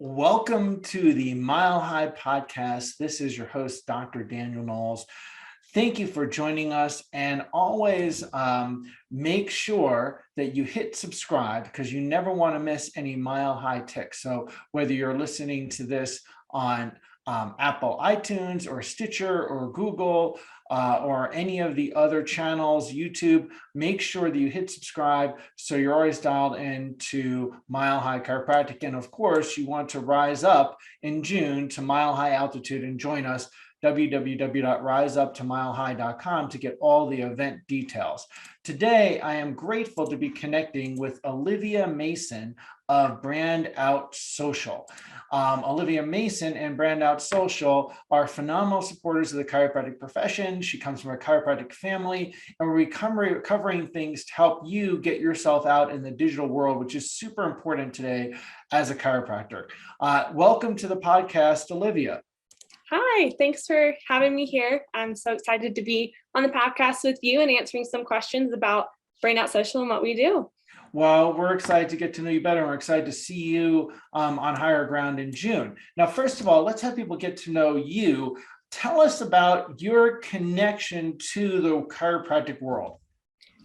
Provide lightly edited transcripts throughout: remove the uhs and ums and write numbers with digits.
Welcome to the Mile High Podcast. This is your host, Dr. Daniel Knowles. Thank you for joining us, and always make sure that you hit subscribe because you never want to miss any Mile High ticks. So whether you're listening to this on Apple iTunes or Stitcher or Google or any of the other channels, YouTube, make sure that you hit subscribe so you're always dialed into Mile High Chiropractic. And of course, you want to rise up in June to Mile High Altitude and join us, www.riseuptomilehigh.com, to get all the event details. Today, I am grateful to be connecting with Olivia Mason of Brand Out Social. Olivia Mason and Brand Out Social are phenomenal supporters of the chiropractic profession. She comes from a chiropractic family, and we're covering things to help you get yourself out in the digital world, which is super important today as a chiropractor. Welcome to the podcast, Olivia. Hi, thanks for having me here. I'm so excited to be on the podcast with you and answering some questions about Brand Out Social and what we do. Well, we're excited to get to know you better. We're excited to see you on higher ground in June. Now, first of all, let's have people get to know you. Tell us about your connection to the chiropractic world.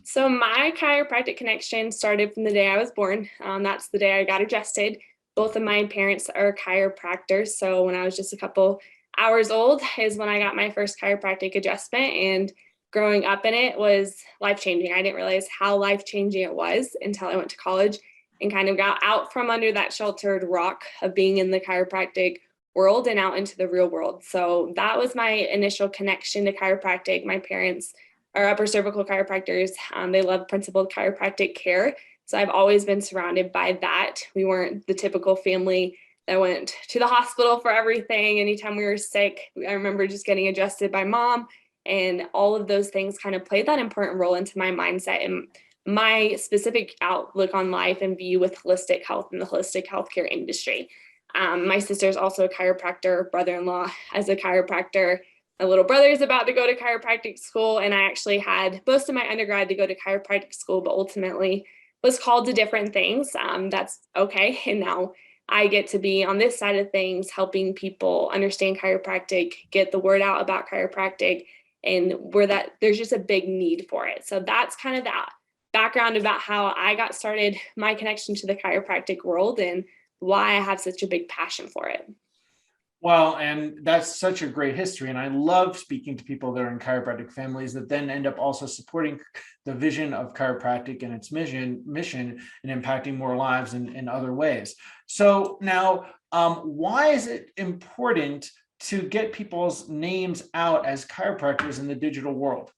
So my chiropractic connection started from the day I was born. That's the day I got adjusted. Both of my parents are chiropractors. So when I was just a couple hours old is when I got my first chiropractic adjustment, and growing up in it was life-changing. I didn't realize how life-changing it was until I went to college and kind of got out from under that sheltered rock of being in the chiropractic world and out into the real world. So that was my initial connection to chiropractic. My parents are upper cervical chiropractors. They love principled chiropractic care. So I've always been surrounded by that. We weren't the typical family that went to the hospital for everything. Anytime we were sick, I remember just getting adjusted by mom. And all of those things kind of played that important role into my mindset and my specific outlook on life and view with holistic health and the holistic healthcare industry. My sister's also a chiropractor, brother-in-law as a chiropractor. My little brother is about to go to chiropractic school, and I actually had most of my undergrad to go to chiropractic school, but ultimately was called to different things. That's okay. And now I get to be on this side of things, helping people understand chiropractic, get the word out about chiropractic, and where that there's just a big need for it. So that's kind of that background about how I got started, my connection to the chiropractic world, and why I have such a big passion for it. Well, and that's such a great history. And I love speaking to people that are in chiropractic families that then end up also supporting the vision of chiropractic and its mission and impacting more lives in other ways. So now, why is it important to get people's names out as chiropractors in the digital world?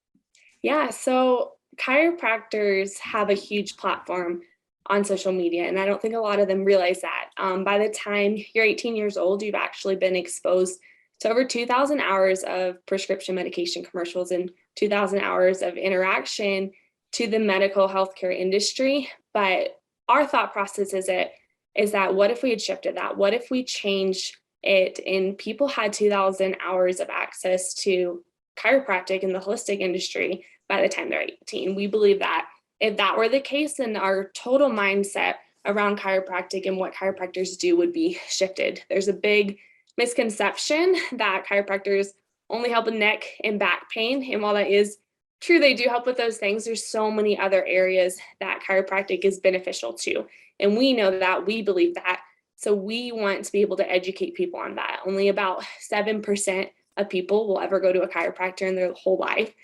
Yeah, so chiropractors have a huge platform on social media, and I don't think a lot of them realize that. By the time you're 18 years old, you've actually been exposed to over 2,000 hours of prescription medication commercials and 2,000 hours of interaction to the medical healthcare industry. But our thought process is that what if we had shifted that? What if we changed it and people had 2,000 hours of access to chiropractic in the holistic industry by the time they're 18? We believe that if that were the case, then our total mindset around chiropractic and what chiropractors do would be shifted. There's a big misconception that chiropractors only help with neck and back pain. And while that is true, they do help with those things, there's so many other areas that chiropractic is beneficial to. And we know that, we believe that. So we want to be able to educate people on that. Only about 7% of people will ever go to a chiropractor in their whole life.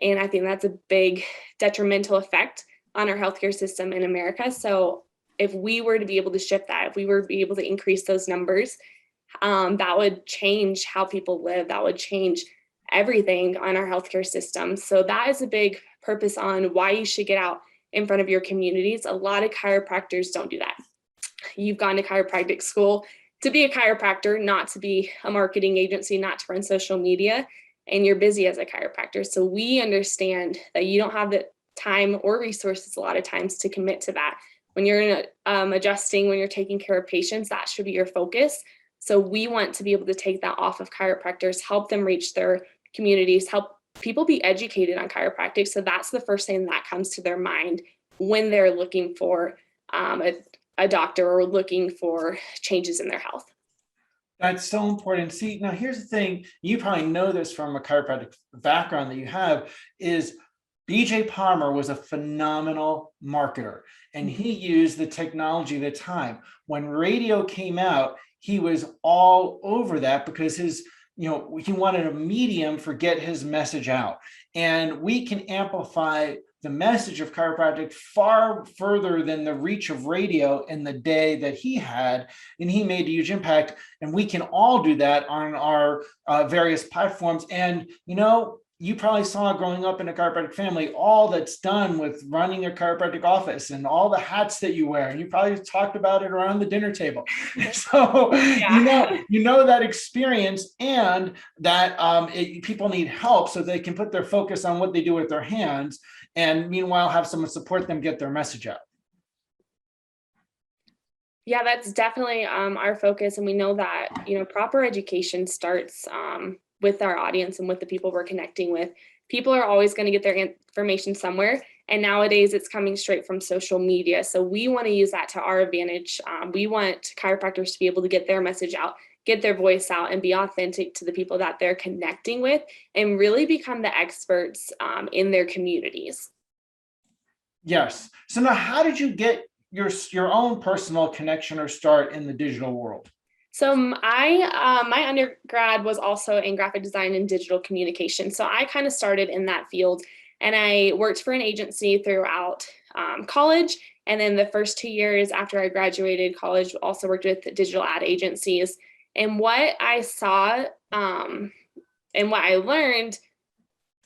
And I think that's a big detrimental effect on our healthcare system in America. So if we were to be able to shift that, if we were to be able to increase those numbers, that would change how people live. That would change everything on our healthcare system. So that is a big purpose on why you should get out in front of your communities. A lot of chiropractors don't do that. You've gone to chiropractic school to be a chiropractor, not to be a marketing agency, not to run social media, and you're busy as a chiropractor. So we understand that you don't have the time or resources a lot of times to commit to that. When you're adjusting, when you're taking care of patients, that should be your focus. So we want to be able to take that off of chiropractors, help them reach their communities, help people be educated on chiropractic. So that's the first thing that comes to their mind when they're looking for a a doctor or looking for changes in their health. That's so important. See, now here's the thing, you probably know this from a chiropractic background that you have, is BJ Palmer was a phenomenal marketer, and he used the technology at the time. When radio came out, he was all over that because he wanted a medium for get his message out. And we can amplify the message of chiropractic far further than the reach of radio in the day that he had, and he made a huge impact. And we can all do that on our various platforms. And you probably saw growing up in a chiropractic family, all that's done with running a chiropractic office and all the hats that you wear. And you probably talked about it around the dinner table. So, that experience, and that people need help so they can put their focus on what they do with their hands, and meanwhile have someone support them get their message out. Yeah, that's definitely our focus. And we know that, proper education starts with our audience and with the people we're connecting with. People are always going to get their information somewhere. And nowadays it's coming straight from social media. So we want to use that to our advantage. We want chiropractors to be able to get their message out, get their voice out, and be authentic to the people that they're connecting with, and really become the experts in their communities. Yes. So now, how did you get your own personal connection or start in the digital world? So my undergrad was also in graphic design and digital communication. So I kind of started in that field, and I worked for an agency throughout college. And then the first 2 years after I graduated college, also worked with digital ad agencies. And what I saw and what I learned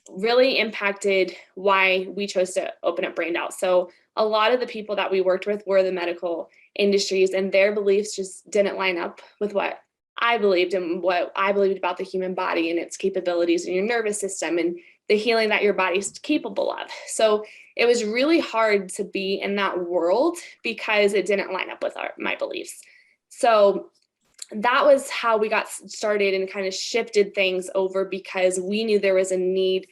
really impacted why we chose to open up Brained Out. So a lot of the people that we worked with were the medical industries, and their beliefs just didn't line up with what I believed and what I believed about the human body and its capabilities and your nervous system and the healing that your body's capable of. So it was really hard to be in that world because it didn't line up with my beliefs. So that was how we got started and kind of shifted things over, because we knew there was a need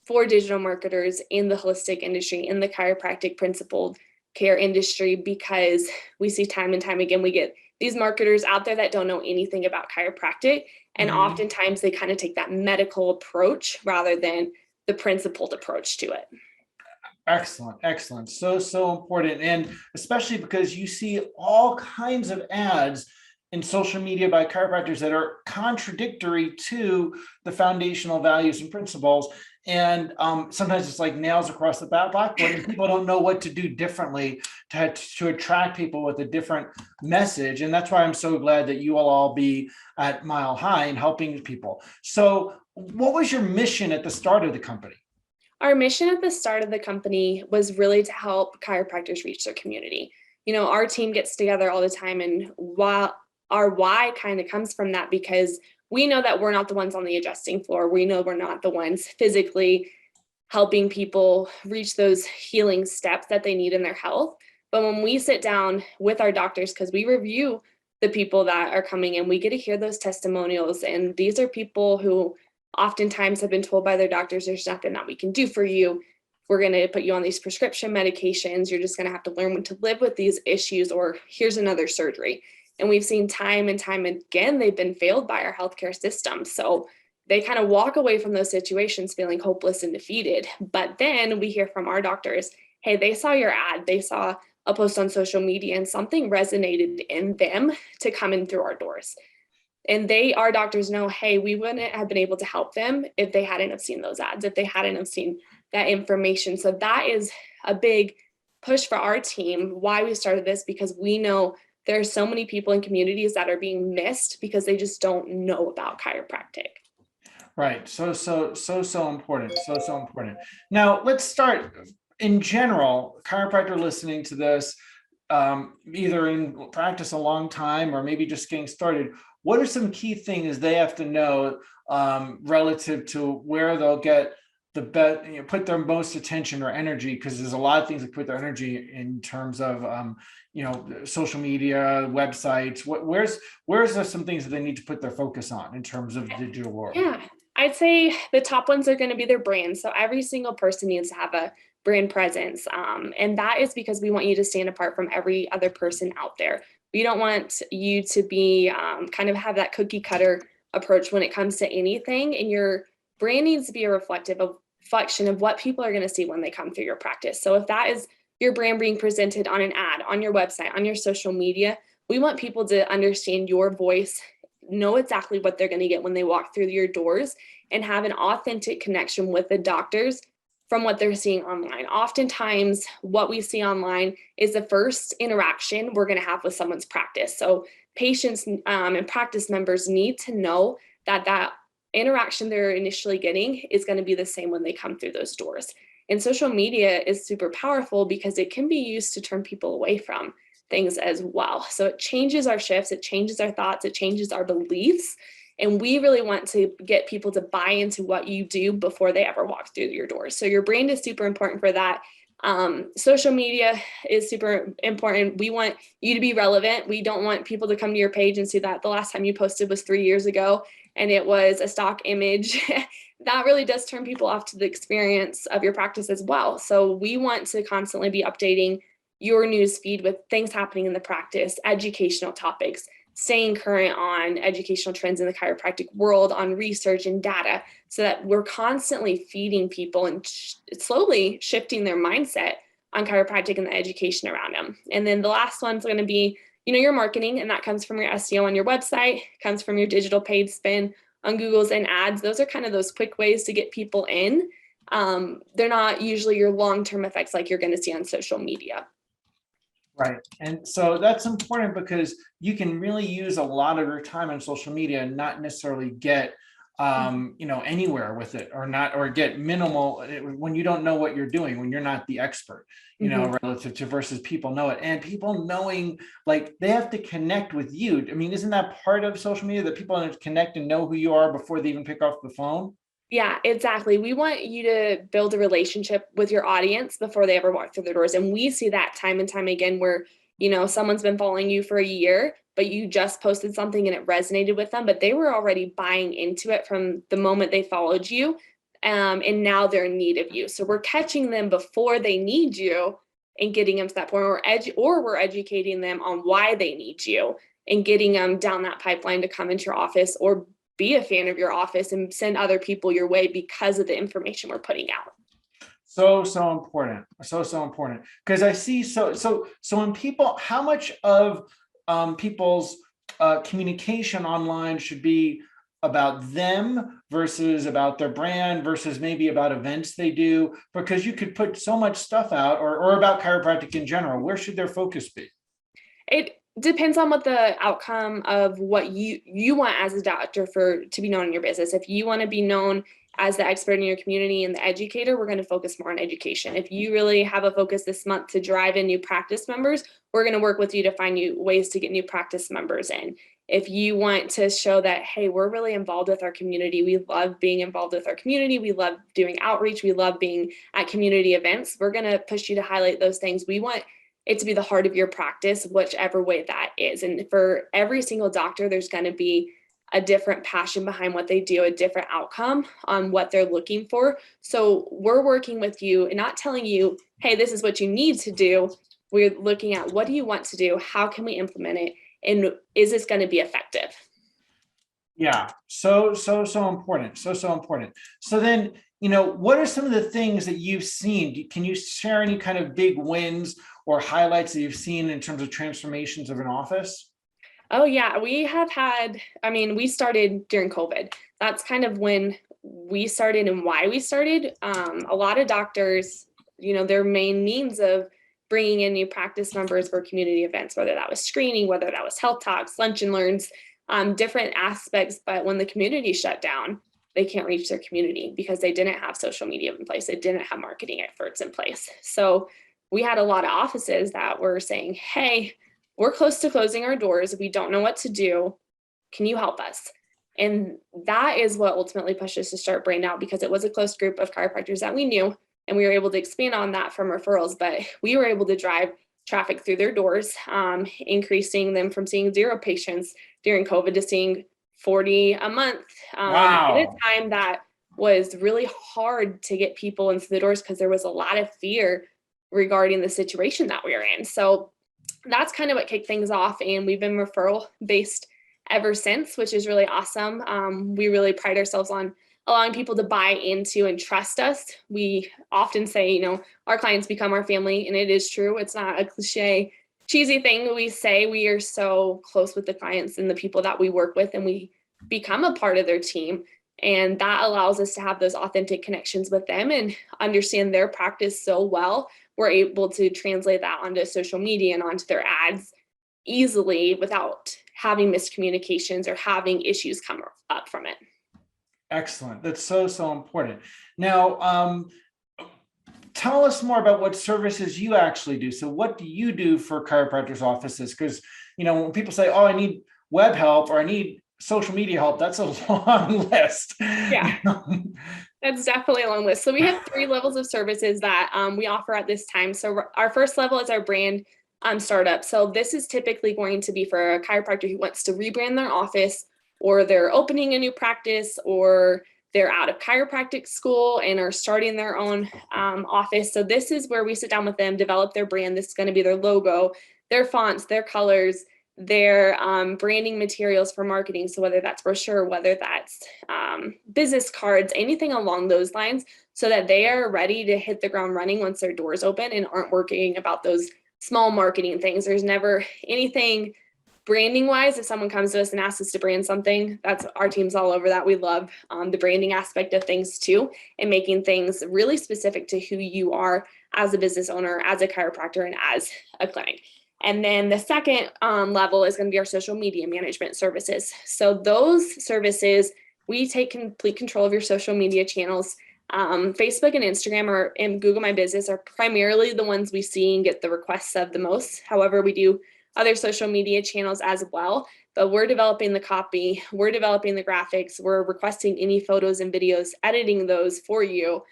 for digital marketers in the holistic industry, in the chiropractic principled care industry, because we see time and time again, we get these marketers out there that don't know anything about chiropractic. And oftentimes they kind of take that medical approach rather than the principled approach to it. Excellent. So important. And especially because you see all kinds of ads in social media by chiropractors that are contradictory to the foundational values and principles. And sometimes it's like nails across the blackboard, and people don't know what to do differently to attract people with a different message. And that's why I'm so glad that you will all be at Mile High and helping people. So what was your mission at the start of the company? Our mission at the start of the company was really to help chiropractors reach their community. Our team gets together all the time, and our why kind of comes from that, because we know that we're not the ones on the adjusting floor. We know we're not the ones physically helping people reach those healing steps that they need in their health. But when we sit down with our doctors, because we review the people that are coming in, we get to hear those testimonials. And these are people who oftentimes have been told by their doctors, there's nothing that we can do for you. We're going to put you on these prescription medications. You're just going to have to learn to live with these issues, or here's another surgery. And we've seen time and time again, they've been failed by our healthcare system. So they kind of walk away from those situations feeling hopeless and defeated. But then we hear from our doctors, hey, they saw your ad, they saw a post on social media, and something resonated in them to come in through our doors. And our doctors know, hey, we wouldn't have been able to help them if they hadn't have seen those ads, if they hadn't have seen that information. So that is a big push for our team, why we started this, because we know there are so many people in communities that are being missed because they just don't know about chiropractic. Right. So important. So important. Now let's start in general. Chiropractor listening to this, either in practice a long time or maybe just getting started. What are some key things they have to know relative to where they'll get the best, put their most attention or energy? Because there's a lot of things that put their energy in terms of, social media, websites. Where's there some things that they need to put their focus on in terms of the digital world? Yeah, I'd say the top ones are going to be their brand. So every single person needs to have a brand presence. And that is because we want you to stand apart from every other person out there. We don't want you to be kind of have that cookie cutter approach when it comes to anything. And your brand needs to be a reflection of what people are going to see when they come through your practice. So if that is your brand being presented on an ad, on your website, on your social media, we want people to understand your voice, know exactly what they're going to get when they walk through your doors, and have an authentic connection with the doctors from what they're seeing online. Oftentimes, what we see online is the first interaction we're going to have with someone's practice. So patients and practice members need to know that interaction they're initially getting is going to be the same when they come through those doors. And social media is super powerful because it can be used to turn people away from things as well. So it changes our shifts, it changes our thoughts, it changes our beliefs. And we really want to get people to buy into what you do before they ever walk through your doors. So your brand is super important for that. Social media is super important. We want you to be relevant. We don't want people to come to your page and see that the last time you posted was 3 years ago and it was a stock image. That really does turn people off to the experience of your practice as well. So we want to constantly be updating your news feed with things happening in the practice, educational topics, staying current on educational trends in the chiropractic world, on research and data, so that we're constantly feeding people and slowly shifting their mindset on chiropractic and the education around them. And then the last one's going to be, your marketing, and that comes from your SEO on your website, comes from your digital paid spend on Google's and ads. Those are kind of those quick ways to get people in. They're not usually your long-term effects like you're going to see on social media. Right. And so that's important because you can really use a lot of your time on social media and not necessarily get, anywhere with it or get minimal when you don't know what you're doing, when you're not the expert, relative to versus people know it, and people knowing, like, they have to connect with you. I mean, isn't that part of social media, that people connect and know who you are before they even pick up the phone? Yeah, exactly. We want you to build a relationship with your audience before they ever walk through the doors. And we see that time and time again where, someone's been following you for a year, but you just posted something and it resonated with them, but they were already buying into it from the moment they followed you. And now they're in need of you. So we're catching them before they need you and getting them to that point, or we're educating them on why they need you and getting them down that pipeline to come into your office or be a fan of your office and send other people your way because of the information we're putting out. So important. So important. Because I see, so when people, how much of people's communication online should be about them versus about their brand versus maybe about events they do? Because you could put so much stuff out, or about chiropractic in general. Where should their focus be? It depends on what the outcome of what you want as a doctor to be known in your business. If you want to be known as the expert in your community and the educator, we're going to focus more on education. If you really have a focus this month to drive in new practice members, we're going to work with you to find new ways to get new practice members in. If you want to show that, hey, we're really involved with our community, we love being involved with our community, we love doing outreach, we love being at community events, we're going to push you to highlight those things. We want it to be the heart of your practice, whichever way that is. And for every single doctor, there's going to be a different passion behind what they do, a different outcome on what they're looking for. So we're working with you and not telling you, hey, this is what you need to do. We're looking at, what do you want to do? How can we implement it? And is this going to be effective? Yeah, so important. So important. So then, what are some of the things that you've seen? Can you share any kind of big wins or highlights that you've seen in terms of transformations of an office? Oh yeah, we started during COVID. That's kind of when we started and why we started. A lot of doctors, their main means of bringing in new practice members were community events, whether that was screening, whether that was health talks, lunch and learns, different aspects. But when the community shut down, they can't reach their community because they didn't have social media in place. They didn't have marketing experts in place. So we had a lot of offices that were saying, hey, we're close to closing our doors. We don't know what to do. Can you help us? And that is what ultimately pushed us to start Brain Out, because it was a close group of chiropractors that we knew, and we were able to expand on that from referrals. But we were able to drive traffic through their doors, increasing them from seeing 0 patients during COVID to seeing 40 a month. Wow. At a time that was really hard to get people into the doors because there was a lot of fear regarding the situation that we were in. So that's kind of what kicked things off. And we've been referral based ever since, which is really awesome. We really pride ourselves on allowing people to buy into and trust us. We often say, you know, our clients become our family, and it is true. It's not a cliche, cheesy thing we say. We are so close with the clients and the people that we work with, and we become a part of their team. And that allows us to have those authentic connections with them and understand their practice so well. We're able to translate that onto social media and onto their ads easily without having miscommunications or having issues come up from it. Excellent. That's so important. Now, tell us more about what services you actually do. So what do you do for chiropractors' offices? Because, you know, when people say, oh, I need web help or I need social media help, that's a long list. Yeah, that's definitely a long list. So we have 3 levels of services that we offer at this time. So our first level is our brand startup. So this is typically going to be for a chiropractor who wants to rebrand their office, or they're opening a new practice, or they're out of chiropractic school and are starting their own office. So this is where we sit down with them, develop their brand. This is going to be their logo, their fonts, their colors, their branding materials for marketing. So whether that's brochure, whether that's business cards, anything along those lines, so that they are ready to hit the ground running once their doors open and aren't worrying about those small marketing things. There's never anything branding wise. If someone comes to us and asks us to brand something, that's our team's all over that. We love the branding aspect of things too, and making things really specific to who you are as a business owner, as a chiropractor, and as a clinic. And then the second level is going to be our social media management services. So those services, we take complete control of your social media channels. Facebook and Instagram and Google My Business are primarily the ones we see and get the requests of the most. However, we do other social media channels as well, but we're developing the copy, we're developing the graphics, we're requesting any photos and videos, editing those for you.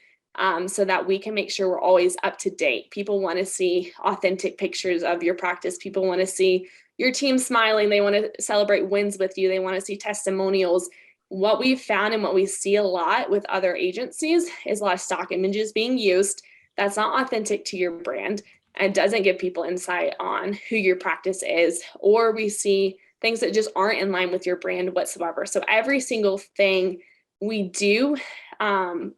So that we can make sure we're always up to date. People want to see authentic pictures of your practice. People want to see your team smiling. They want to celebrate wins with you. They want to see testimonials. What we've found and what we see a lot with other agencies is a lot of stock images being used. That's not authentic to your brand and doesn't give people insight on who your practice is, or we see things that just aren't in line with your brand whatsoever. So every single thing we do,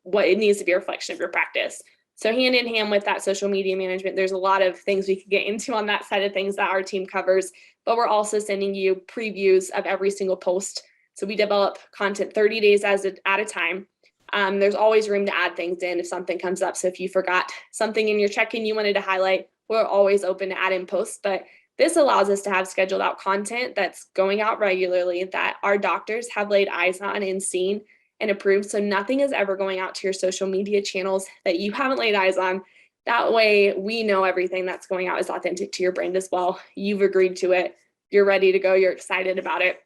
what it needs to be a reflection of your practice. So hand in hand with that social media management, there's a lot of things we could get into on that side of things that our team covers, but we're also sending you previews of every single post. So we develop content 30 days at a time. There's always room to add things in if something comes up. So if you forgot something in your check-in you wanted to highlight, we're always open to add in posts. But this allows us to have scheduled out content that's going out regularly that our doctors have laid eyes on and seen and approved. So nothing is ever going out to your social media channels that you haven't laid eyes on. That way we know everything that's going out is authentic to your brand as well. You've agreed to it. You're ready to go. You're excited about it.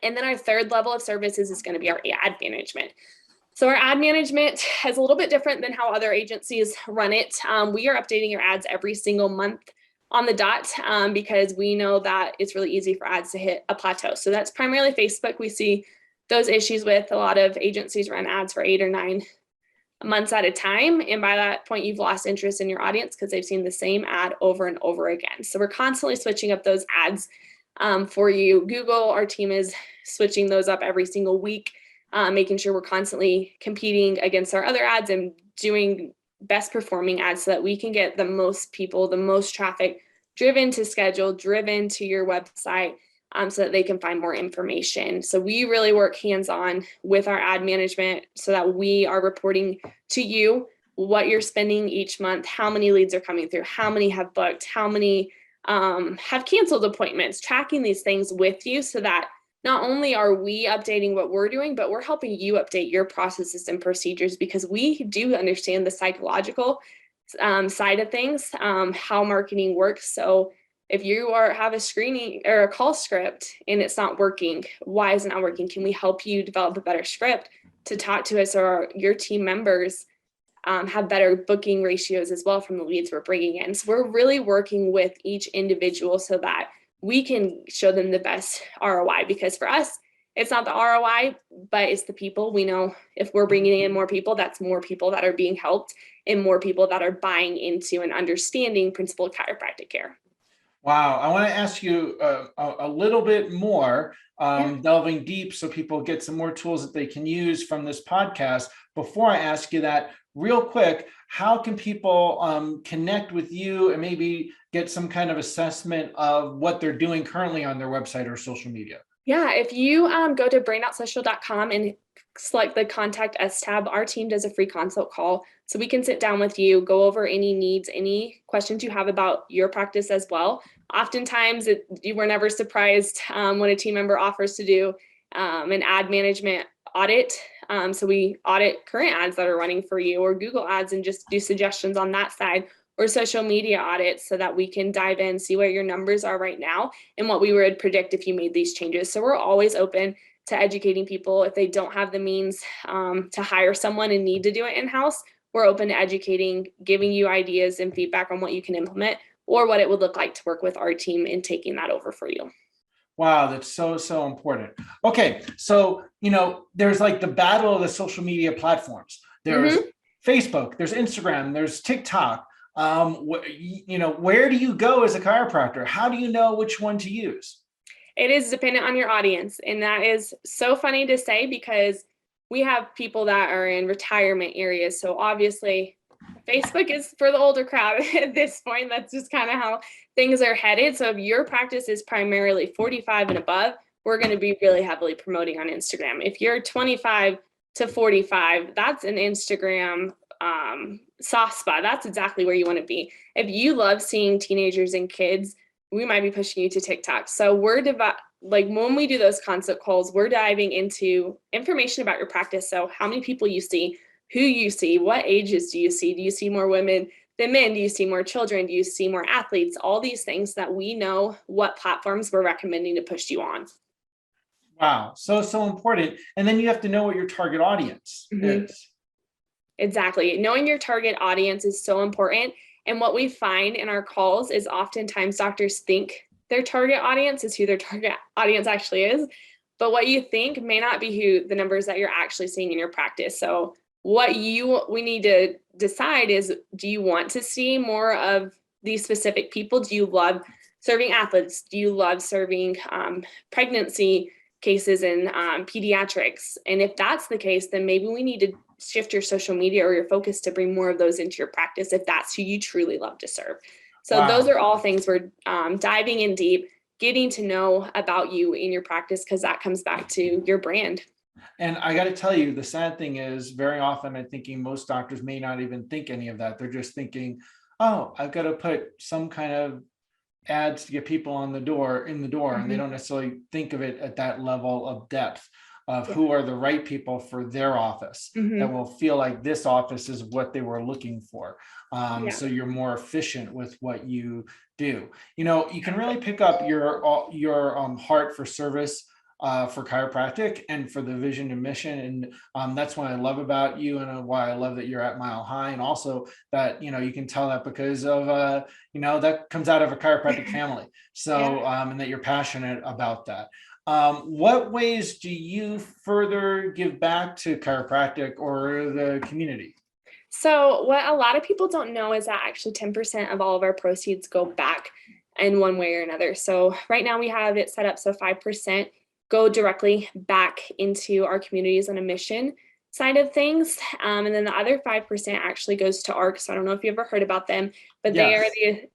And then our third level of services is going to be our ad management. So our ad management is a little bit different than how other agencies run it. We are updating your ads every single month on the dot because we know that it's really easy for ads to hit a plateau. So that's primarily Facebook. We see those issues with a lot of agencies run ads for 8 or 9 months at a time. And by that point, you've lost interest in your audience because they've seen the same ad over and over again. So we're constantly switching up those ads for you. Google, our team is switching those up every single week, making sure we're constantly competing against our other ads and doing best performing ads so that we can get the most people, the most traffic driven to schedule, driven to your website, so that they can find more information. So we really work hands-on with our ad management so that we are reporting to you what you're spending each month, how many leads are coming through, how many have booked, how many have canceled appointments, tracking these things with you so that not only are we updating what we're doing, but we're helping you update your processes and procedures because we do understand the psychological side of things, how marketing works. So if you have a screening or a call script and it's not working, why is it not working? Can we help you develop a better script to talk to us, or your team members have better booking ratios as well from the leads we're bringing in? So we're really working with each individual so that we can show them the best ROI, because for us, it's not the ROI, but it's the people. We know if we're bringing in more people, that's more people that are being helped and more people that are buying into and understanding principled chiropractic care. Wow. I want to ask you a little bit more, Yeah. delving deep so people get some more tools that they can use from this podcast. Before I ask you that, real quick, how can people connect with you and maybe get some kind of assessment of what they're doing currently on their website or social media? Yeah, if you go to brainoutsocial.com and select the Contact Us tab, our team does a free consult call. So we can sit down with you, go over any needs, any questions you have about your practice as well. Oftentimes, you were never surprised when a team member offers to do an ad management audit. So we audit current ads that are running for you or Google ads and just do suggestions on that side, or social media audits so that we can dive in, see where your numbers are right now and what we would predict if you made these changes. So we're always open to educating people. If they don't have the means to hire someone and need to do it in-house, we're open to educating, giving you ideas and feedback on what you can implement or what it would look like to work with our team in taking that over for you. Wow, that's so, so important. Okay, so, there's like the battle of the social media platforms. There's Facebook, there's Instagram, there's TikTok. Where do you go as a chiropractor? How do you know which one to use? It is dependent on your audience. And that is so funny to say because we have people that are in retirement areas. So obviously, Facebook is for the older crowd at this point. That's just kind of how things are headed. So if your practice is primarily 45 and above, we're going to be really heavily promoting on Instagram. If you're 25 to 45, that's an Instagram soft spot. That's exactly where you want to be. If you love seeing teenagers and kids, we might be pushing you to TikTok. So we're like when we do those consult calls, we're diving into information about your practice. So how many people you see, who you see, what ages do you see? Do you see more women than men? Do you see more children? Do you see more athletes? All these things that we know what platforms we're recommending to push you on. Wow, so, so important. And then you have to know what your target audience is. Exactly. Knowing your target audience is so important. And what we find in our calls is oftentimes doctors think their target audience is who their target audience actually is. But what you think may not be who the numbers that you're actually seeing in your practice. So we need to decide is, do you want to see more of these specific people? Do you love serving athletes? Do you love serving pregnancy cases in pediatrics? And if that's the case, then maybe we need to shift your social media or your focus to bring more of those into your practice if that's who you truly love to serve. So those are all things we're diving in deep, getting to know about you in your practice, because that comes back to your brand. And I got to tell you, the sad thing is very often I'm thinking most doctors may not even think any of that. They're just thinking, oh, I've got to put some kind of ads to get people in the door, and they don't necessarily think of it at that level of depth of who are the right people for their office that will feel like this office is what they were looking for. So you're more efficient with what you do. You can really pick up your heart for service for chiropractic and for the vision and mission. And that's what I love about you and why I love that you're at Mile High. And also that, you can tell that because of, that comes out of a chiropractic family. So, and that you're passionate about that. What ways do you further give back to chiropractic or the community? So what a lot of people don't know is that actually 10% of all of our proceeds go back in one way or another. So right now we have it set up so 5% go directly back into our communities on a mission side of things. And then the other 5% actually goes to ARC. So I don't know if you ever heard about them, but they are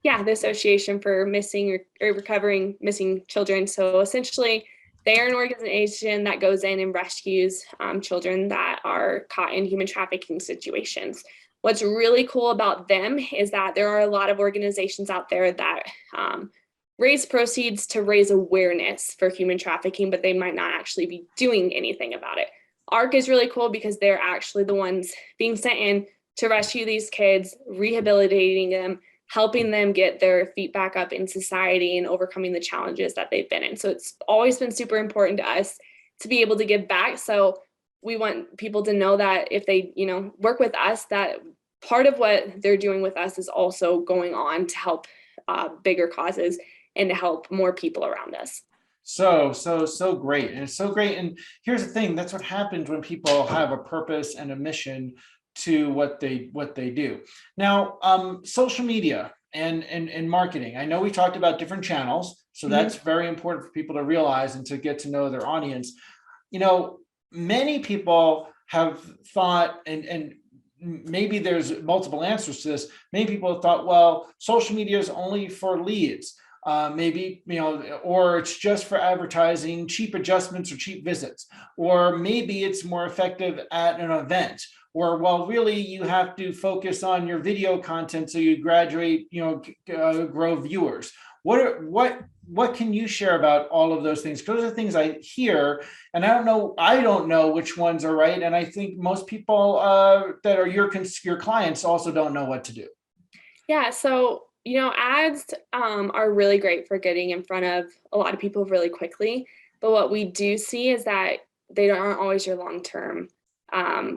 the Association for Missing or Recovering Missing Children. So essentially they are an organization that goes in and rescues children that are caught in human trafficking situations. What's really cool about them is that there are a lot of organizations out there that raise proceeds to raise awareness for human trafficking, but they might not actually be doing anything about it. ARC is really cool because they're actually the ones being sent in to rescue these kids, rehabilitating them, helping them get their feet back up in society and overcoming the challenges that they've been in. So it's always been super important to us to be able to give back. So we want people to know that if they, work with us, that part of what they're doing with us is also going on to help bigger causes and to help more people around us. So great. And it's so great. And here's the thing, that's what happens when people have a purpose and a mission to what they do. Now, social media and marketing. I know we talked about different channels, so that's very important for people to realize and to get to know their audience. You know, many people have thought, and maybe there's multiple answers to this. Many people have thought, well, social media is only for leads. Maybe, or it's just for advertising, cheap adjustments or cheap visits, or maybe it's more effective at an event, or, well, really you have to focus on your video content so you graduate, grow viewers. What can you share about all of those things? Because those are things I hear, and I don't know which ones are right. And I think most people that are your clients also don't know what to do. Yeah, so ads are really great for getting in front of a lot of people really quickly. But what we do see is that they aren't always your long-term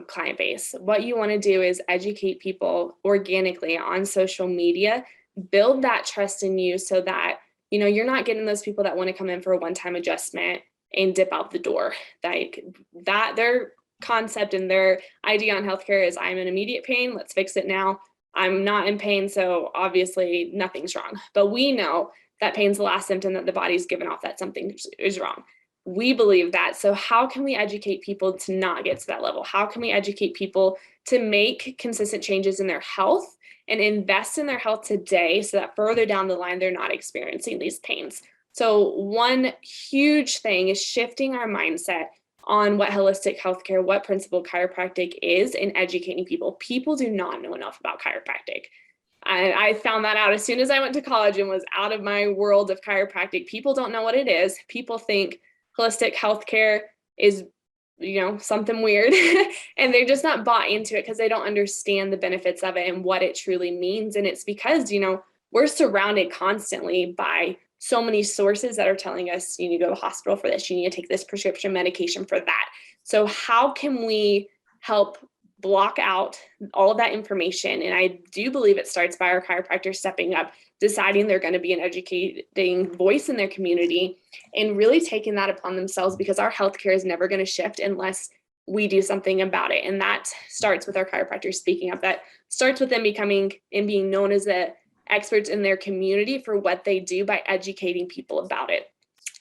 client base. What you want to do is educate people organically on social media, build that trust in you so that you're not getting those people that want to come in for a one-time adjustment and dip out the door. Like that, their concept and their idea on healthcare is, I'm in immediate pain, let's fix it now. I'm not in pain, so obviously nothing's wrong. But we know that pain's the last symptom that the body's given off that something is wrong. We believe that. So how can we educate people to not get to that level? How can we educate people to make consistent changes in their health and invest in their health today so that further down the line, they're not experiencing these pains? So one huge thing is shifting our mindset on what holistic healthcare, what principle chiropractic is, and educating people. People do not know enough about chiropractic. I found that out as soon as I went to college and was out of my world of chiropractic. People don't know what it is. People think holistic healthcare is, something weird, and they're just not bought into it because they don't understand the benefits of it and what it truly means. And it's because, we're surrounded constantly by so many sources that are telling us you need to go to the hospital for this, you need to take this prescription medication for that. So how can we help block out all of that information? And I do believe it starts by our chiropractors stepping up, deciding they're going to be an educating voice in their community and really taking that upon themselves, because our healthcare is never going to shift unless we do something about it. And that starts with our chiropractors speaking up. That starts with them becoming and being known as the experts in their community for what they do by educating people about it.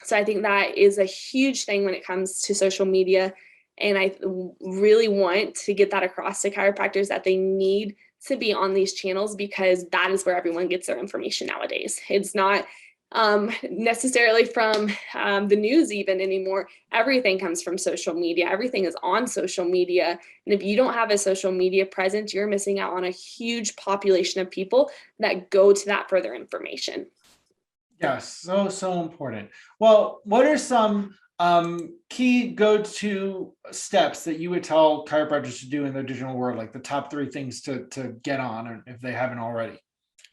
So I think that is a huge thing when it comes to social media. And I really want to get that across to chiropractors that they need to be on these channels, because that is where everyone gets their information nowadays. It's not necessarily from the news even anymore. Everything comes from social media. Everything is on social media. And if you don't have a social media presence, you're missing out on a huge population of people that go to that further information. Yes, so important. Well, what are some key go-to steps that you would tell chiropractors to do in the digital world, like the top 3 things to get on if they haven't already?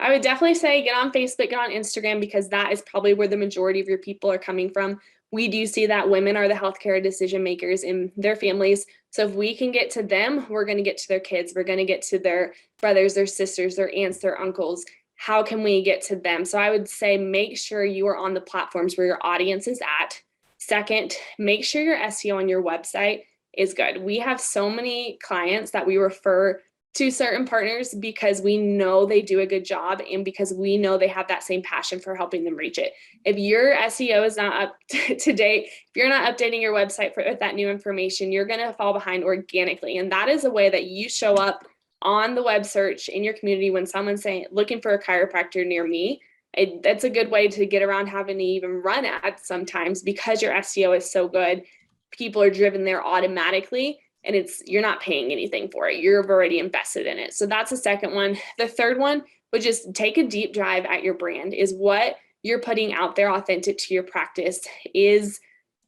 I would definitely say get on Facebook, get on Instagram, because that is probably where the majority of your people are coming from. We do see that women are the healthcare decision makers in their families. So if we can get to them, we're going to get to their kids. We're going to get to their brothers, their sisters, their aunts, their uncles. How can we get to them? So I would say make sure you are on the platforms where your audience is at. Second, make sure your SEO on your website is good. We have so many clients that we refer to certain partners because we know they do a good job and because we know they have that same passion for helping them reach it. If your SEO is not up to date, if you're not updating your website with that new information, you're going to fall behind organically. And that is a way that you show up on the web search in your community when someone's saying, looking for a chiropractor near me. That's a good way to get around having to even run ads sometimes, because your SEO is so good. People are driven there automatically. And you're not paying anything for it. You've already invested in it. So that's the second one. The third one would just take a deep dive at your brand. Is what you're putting out there authentic to your practice? Is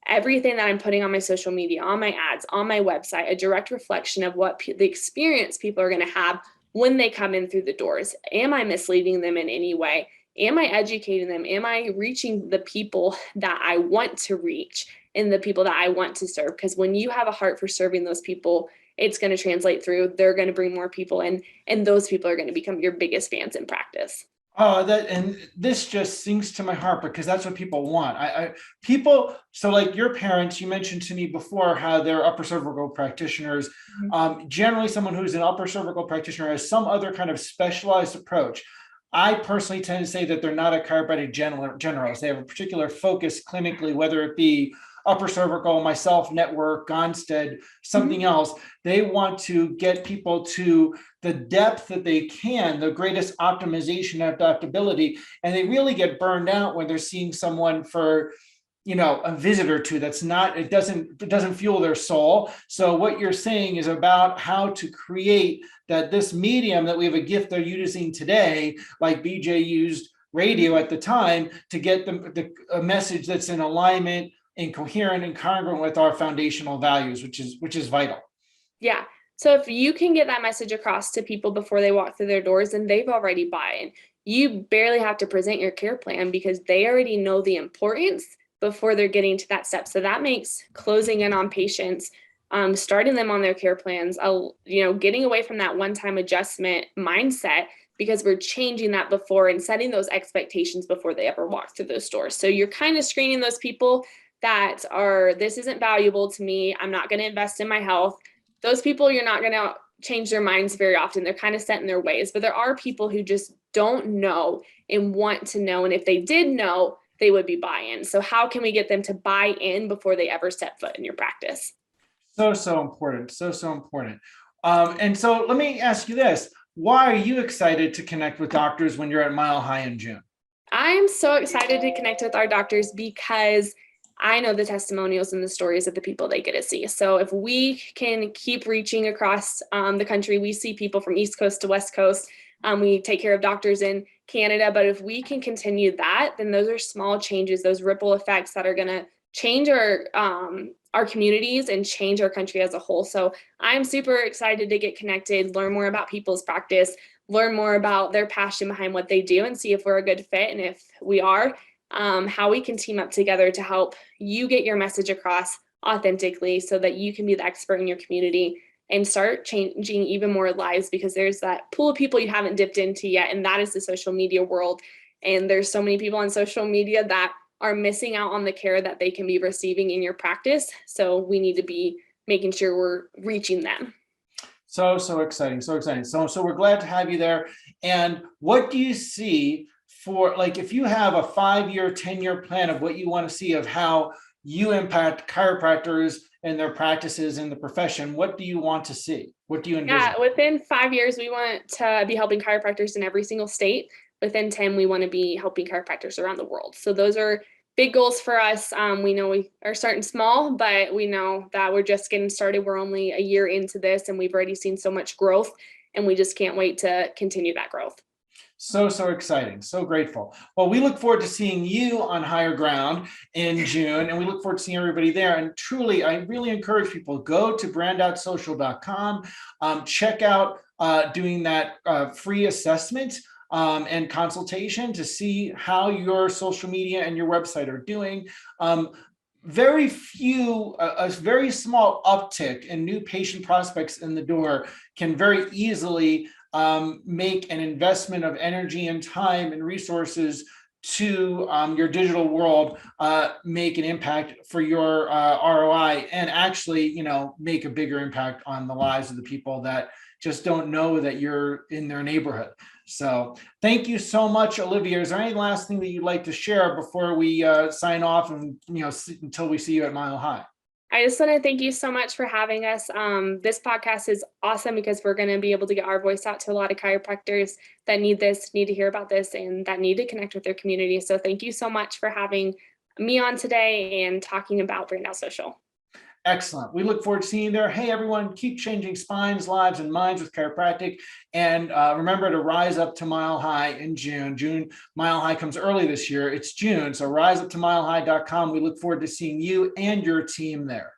everything that I'm putting on my social media, on my ads, on my website, a direct reflection of what the experience people are going to have when they come in through the doors? Am I misleading them in any way? Am I educating them? Am I reaching the people that I want to reach and the people that I want to serve? Because when you have a heart for serving those people, it's going to translate through. They're going to bring more people in, and those people are going to become your biggest fans in practice. Oh, that and this just sings to my heart because that's what people want. People. So, like your parents, you mentioned to me before how they're upper cervical practitioners. Mhm. Generally, someone who's an upper cervical practitioner has some other kind of specialized approach. I personally tend to say that they're not a chiropractic generalist. They have a particular focus clinically, whether it be upper cervical, myself, network, Gonstead, Mhm. something else. They want to get people to the depth that they can, the greatest optimization adaptability, and they really get burned out when they're seeing someone for a visit or two that's not it doesn't fuel their soul. So what you're saying is about how to create that this medium that we have a gift they're using today, like BJ used radio at the time, to get a message that's in alignment and coherent and congruent with our foundational values, which is vital. Yeah. So if you can get that message across to people before they walk through their doors and they've already bought in, you barely have to present your care plan because they already know the importance before they're getting to that step. So that makes closing in on patients, starting them on their care plans, getting away from that one-time adjustment mindset because we're changing that before and setting those expectations before they ever walk through those doors. So you're kind of screening those people that are, this isn't valuable to me. I'm not going to invest in my health. Those people, you're not going to change their minds very often. They're kind of set in their ways, but there are people who just don't know and want to know. And if they did know, they would be buy-in. So how can we get them to buy in before they ever set foot in your practice? So important. So important. And so let me ask you this. Why are you excited to connect with doctors when you're at Mile High in June? I'm so excited to connect with our doctors because I know the testimonials and the stories of the people they get to see. So if we can keep reaching across the country, we see people from East Coast to West Coast. We take care of doctors in Canada, but if we can continue that, then those are small changes, those ripple effects that are going to change our communities and change our country as a whole. So I'm super excited to get connected, learn more about people's practice, learn more about their passion behind what they do and see if we're a good fit. And if we are, how we can team up together to help you get your message across authentically so that you can be the expert in your community and start changing even more lives because there's that pool of people you haven't dipped into yet. And that is the social media world. And there's so many people on social media that are missing out on the care that they can be receiving in your practice. So we need to be making sure we're reaching them. So exciting, so exciting. So we're glad to have you there. And what do you see for, like, if you have a 5-year, 10-year plan of what you want to see of how you impact chiropractors and their practices in the profession, what do you want to see? What do you envision? Yeah, within 5 years, we want to be helping chiropractors in every single state. Within 10, we want to be helping chiropractors around the world. So those are big goals for us. We know we are starting small, but we know that we're just getting started. We're only a year into this, and we've already seen so much growth, and we just can't wait to continue that growth. So exciting. So grateful. Well, we look forward to seeing you on higher ground in June, and we look forward to seeing everybody there. And truly, I really encourage people, go to brandoutsocial.com, check out doing that free assessment and consultation to see how your social media and your website are doing. Very few, a very small uptick in new patient prospects in the door can very easily make an investment of energy and time and resources to your digital world, make an impact for your ROI, and actually, make a bigger impact on the lives of the people that just don't know that you're in their neighborhood. So thank you so much, Olivia. Is there any last thing that you'd like to share before we sign off and, until we see you at Mile High? I just want to thank you so much for having us. This podcast is awesome because we're going to be able to get our voice out to a lot of chiropractors that need this, need to hear about this, and that need to connect with their community. So thank you so much for having me on today and talking about Brand Out Social. Excellent. We look forward to seeing you there. Hey, everyone, keep changing spines, lives, and minds with chiropractic. And remember to rise up to Mile High in June. Mile High comes early this year. It's June. So rise up to milehigh.com. We look forward to seeing you and your team there.